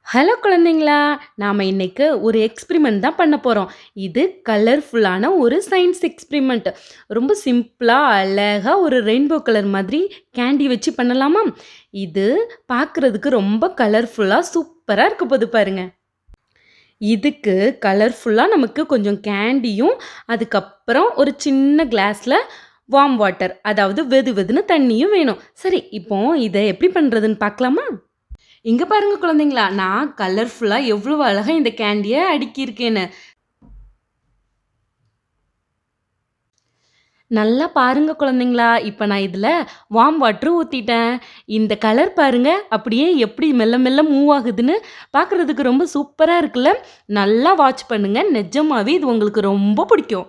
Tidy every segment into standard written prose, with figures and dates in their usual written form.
Hello குழந்தைங்களா! நாம இன்னைக்கு ஒரு எக்ஸ்பிரிமெண்ட் தான் பண்ண போறோம். இது கலர்ஃபுல்லான ஒரு சயின்ஸ் எக்ஸ்பிரிமெண்ட். ரொம்ப சிம்பிளா, அழகா ஒரு ரெயின்போ கலர் மாதிரி கேண்டி வச்சு பண்ணலாமா? இது பார்க்கறதுக்கு ரொம்ப கலர்ஃபுல்லா சூப்பரா இருக்க போது பாருங்க. இதுக்கு கலர்ஃபுல்லா நமக்கு கொஞ்சம் கேண்டியும், அதுக்கப்புறம் ஒரு சின்ன கிளாஸ்ல வார்ம் வாட்டர் அதாவது வெது வெதுன்னு தண்ணியும் வேணும். சரி, இப்போ இத எப்படி பண்றதுன்னு பார்க்கலாமா? இங்க பாருங்க குழந்தைங்களா, நான் கலர்ஃபுல்லா எவ்வளோ அழகா இந்த கேண்டிய அடுக்கியிருக்கேன்னு. நல்லா பாருங்க குழந்தைங்களா, இப்ப நான் இதுல வார்ம் வாட்டர் ஊத்திட்டேன். இந்த கலர் பாருங்க, அப்படியே எப்படி மெல்ல மெல்ல மூவ் ஆகுதுன்னு பார்க்கறதுக்கு ரொம்ப சூப்பரா இருக்குல்ல? நல்லா வாட்ச் பண்ணுங்க. நிஜமாவே இது உங்களுக்கு ரொம்ப பிடிக்கும்.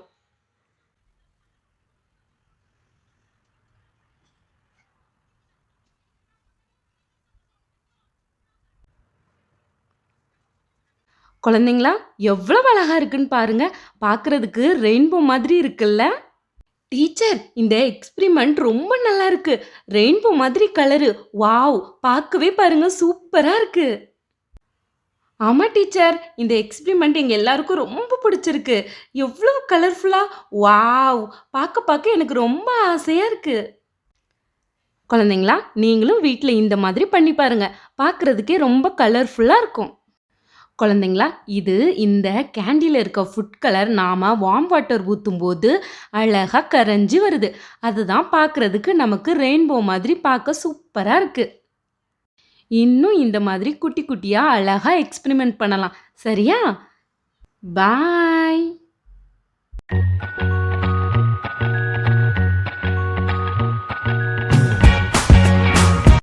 குழந்தைங்களா, எவ்வளவு அழகா இருக்குன்னு பாருங்க. பார்க்கறதுக்கு ரெயின்போ மாதிரி இருக்குல்ல? டீச்சர், இந்த எக்ஸ்பிரிமெண்ட் ரொம்ப நல்லா இருக்கு. ரெயின்போ மாதிரி கலரு. வாவ்! பார்க்கவே பாருங்க சூப்பரா இருக்கு. ஆமா டீச்சர், இந்த எக்ஸ்பிரிமெண்ட் எங்க எல்லாருக்கும் ரொம்ப பிடிச்சிருக்கு. எவ்ளோ கலர்ஃபுல்லா வாவ்! பார்க்க பார்க்க எனக்கு ரொம்ப ஆசையா இருக்கு. குழந்தைங்களா, நீங்களும் வீட்ல இந்த மாதிரி பண்ணி பாருங்க. பார்க்கறதுக்கே ரொம்ப கலர்ஃபுல்லா இருக்கும். குழந்தைங்களா, இது இந்த கேண்டில இருக்க ஃபுட் கலர் நாம வார்ம் வாட்டர் ஊத்தும்போது அழகா கரைஞ்சு வருது. அதுதான் பார்க்கறதுக்கு நமக்கு ரெயின்போ மாதிரி பார்க்க சூப்பரா இருக்கு. இன்னும் இந்த மாதிரி குட்டி குட்டியா அழகா எக்ஸ்பெரிமெண்ட் பண்ணலாம். சரியா? பாய்.